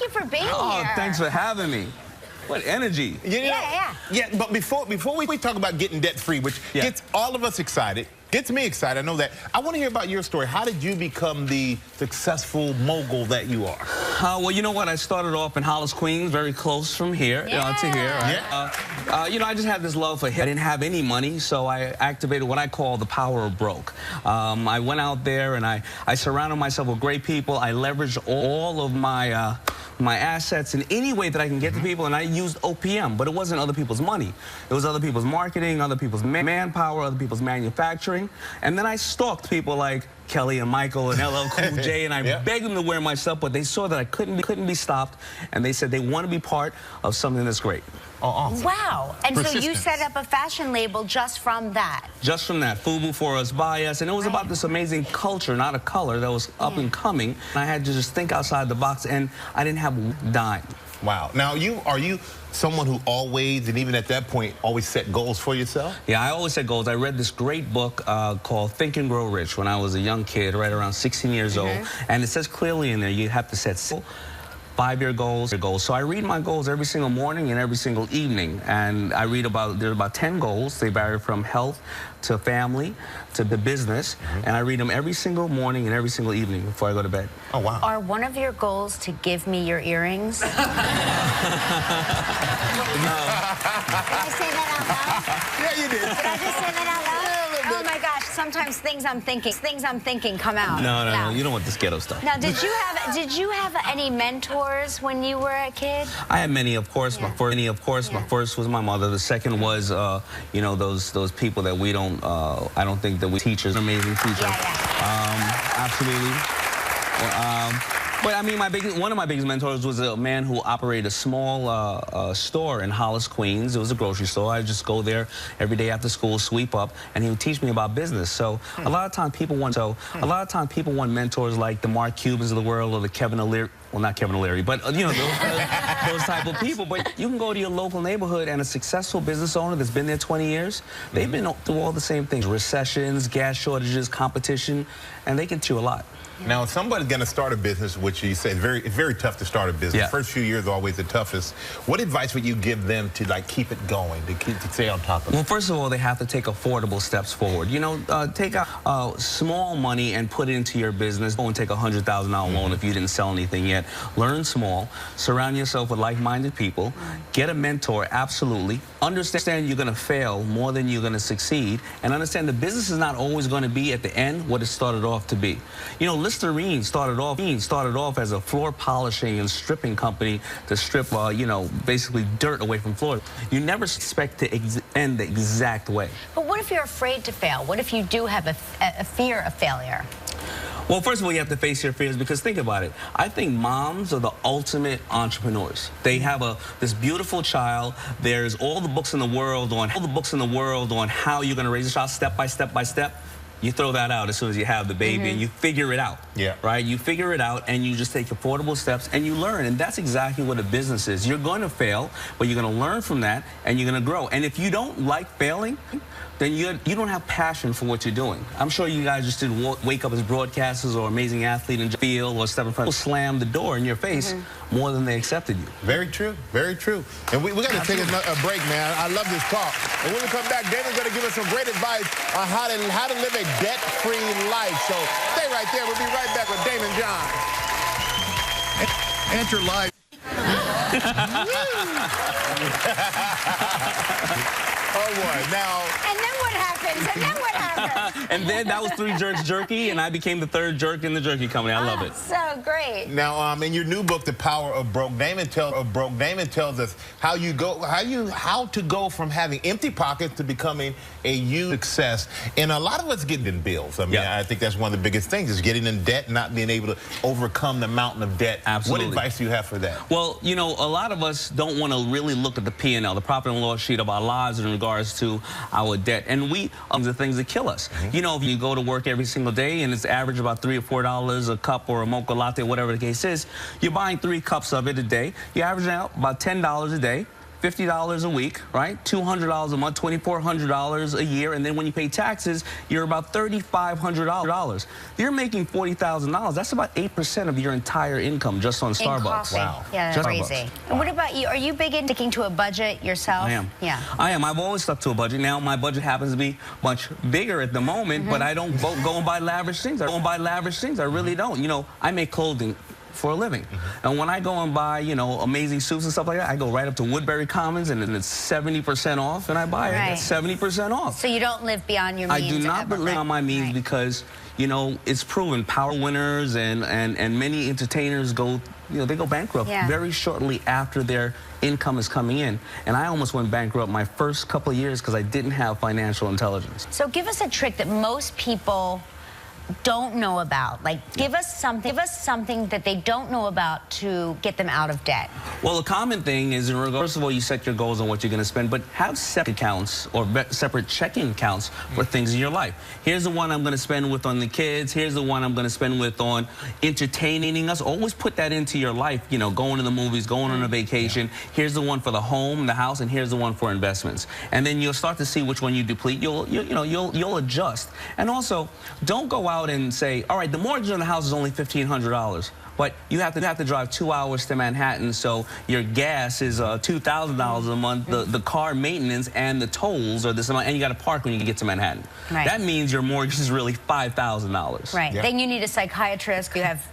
you for being here. Oh, thanks for having me. What energy. Yeah. But before we talk about getting debt-free, which gets all of us excited, gets me excited, I know that. I want to hear about your story. How did you become the successful mogul that you are? Well, you know what? I started off in Hollis, Queens, very close from here to here. Right? You know, I just had this love for hip. I didn't have any money, so I activated what I call the power of broke. I went out there and I surrounded myself with great people. I leveraged all of my my assets in any way that I can get to people, and I used OPM, but it wasn't other people's money. It was other people's marketing, other people's manpower, other people's manufacturing, and then I stalked people like Kelly and Michael and LL Cool J, and I begged them to wear my stuff, but they saw that I couldn't be stopped, and they said they want to be part of something that's great. Oh, awesome. Wow. And so you set up a fashion label just from that? Just from that. FUBU, for us, by us. And it was about this amazing culture, not a color, that was up and coming. And I had to just think outside the box, and I didn't have a dime. Wow. Now, are you someone who always, and even at that point, always set goals for yourself? Yeah, I always set goals. I read this great book called Think and Grow Rich when I was a young kid, right around 16 years old. And it says clearly in there, you have to set 5-year goals. So I read my goals every single morning and every single evening. And I read there's about 10 goals. They vary from health to family to the business. And I read them every single morning and every single evening before I go to bed. Oh, wow. Are one of your goals to give me your earrings? No. Did I say that out loud? Yeah, you did. Did I just say that out loud? Oh my gosh, sometimes things I'm thinking come out. No, you don't want this ghetto stuff. Now, did you have any mentors when you were a kid? I had many, of course. My first was my mother. The second was, you know, those people that we don't, I don't think that we teachers, amazing teachers. Absolutely. But I mean, one of my biggest mentors was a man who operated a small store in Hollis, Queens. It was a grocery store. I just go there every day after school, sweep up, and he would teach me about business. So a lot of times people want mentors like the Mark Cubans of the world or the Kevin O'Leary. Well, not Kevin O'Leary, but you know, those type of people. But you can go to your local neighborhood, and a successful business owner that's been there 20 years, they've been through all the same things: recessions, gas shortages, competition, and they can teach you a lot. Now, if somebody's going to start a business, which you say it's very tough to start a business. The first few years are always the toughest. What advice would you give them to keep it going, to stay on top of it? Well, first of all, they have to take affordable steps forward. You know, take out small money and put it into your business. Don't take a $100,000 loan if you didn't sell anything yet. Learn small. Surround yourself with like-minded people. Get a mentor, absolutely. Understand you're going to fail more than you're going to succeed, and understand the business is not always going to be at the end what it started off to be. You know, Listerine started off as a floor polishing and stripping company to strip, you know, basically dirt away from floors. You never expect to end the exact way. But what if you're afraid to fail? What if you do have a fear of failure? Well, first of all, you have to face your fears, because think about it. I think moms are the ultimate entrepreneurs. They have this beautiful child. There's all the books in the world on how you're going to raise a child step by step by step. You throw that out as soon as you have the baby, and you figure it out. Right? You figure it out, and you just take affordable steps, and you learn. And that's exactly what a business is. You're going to fail, but you're going to learn from that, and you're going to grow. And if you don't like failing, then you don't have passion for what you're doing. I'm sure you guys just didn't wake up as broadcasters or amazing athlete in the field or step in front, slam the door in your face more than they accepted you. Very true, very true. And we got to take a break, man. I love this talk. And when we come back, Daymond's going to give us some great advice on how to live a debt-free life. So stay right there. We'll be right back with Daymond John. Enter live. Oh, boy. Now... And then what happens? And then what happens? And then that was 3 Jerks Jerky, and I became the 3rd jerk in the jerky company. I love it. So great. Now, in your new book, The Power of Broke, Daymond tells us how to go from having empty pockets to becoming a huge success. And a lot of us get in bills. I mean, I think that's one of the biggest things is getting in debt, not being able to overcome the mountain of debt. Absolutely. What advice do you have for that? Well, you know, a lot of us don't want to really look at the P&L, the profit and loss sheet of our lives in regards to our debt. And the things that kill us. You know, if you go to work every single day and it's average about $3 or $4 a cup or a mocha latte, whatever the case is, you're buying 3 cups of it a day. You're averaging out about $10 a day. $50 a week, right? $200 a month, $2,400 a year, and then when you pay taxes, you're about $3,500. You're making $40,000. That's about 8% of your entire income just on Starbucks. Wow. Yeah, that's crazy. And what about you? Are you big in sticking to a budget yourself? I am. Yeah. I am. I've always stuck to a budget. Now, my budget happens to be much bigger at the moment, but I don't go and buy lavish things. I don't buy lavish things. I really don't. You know, I make clothing for a living. And when I go and buy, you know, amazing suits and stuff like that, I go right up to Woodbury Commons and it's 70% off and I buy it at 70% off. So you don't live beyond your means? I do not live on my means because, you know, it's proven power winners and many entertainers go, you know, they go bankrupt very shortly after their income is coming in. And I almost went bankrupt my first couple of years because I didn't have financial intelligence. So give us a trick that most people don't know about. Like, give us something that they don't know about to get them out of debt. Well, the common thing is, first of all, you set your goals on what you're going to spend, but have separate accounts or separate checking accounts for things in your life. Here's the one I'm going to spend with on the kids. Here's the one I'm going to spend with on entertaining us. Always put that into your life, you know, going to the movies, going on a vacation. Here's the one for the home, the house, and here's the one for investments. And then you'll start to see which one you deplete. You'll adjust. And also, don't go out and say, all right, the mortgage on the house is only $1,500. But you have to drive 2 hours to Manhattan, so your gas is $2,000 a month. The car maintenance and the tolls are this amount, and you got to park when you get to Manhattan. Right. That means your mortgage is really $5,000. Right. Yeah. Then you need a psychiatrist. You have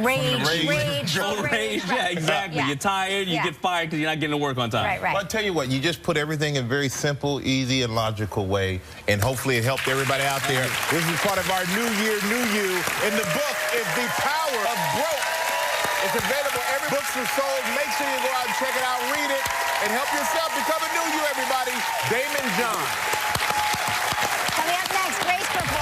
rage. Yeah, exactly. Yeah. You're tired. You get fired because you're not getting to work on time. Right. Well, I'll tell you what. You just put everything in a very simple, easy, and logical way, and hopefully it helped everybody out there. This is part of our New Year, New You, and the book is The Power of Broke. It's available every books are sold. Make sure you go out and check it out, read it, and help yourself become a new you, everybody. Daymond John.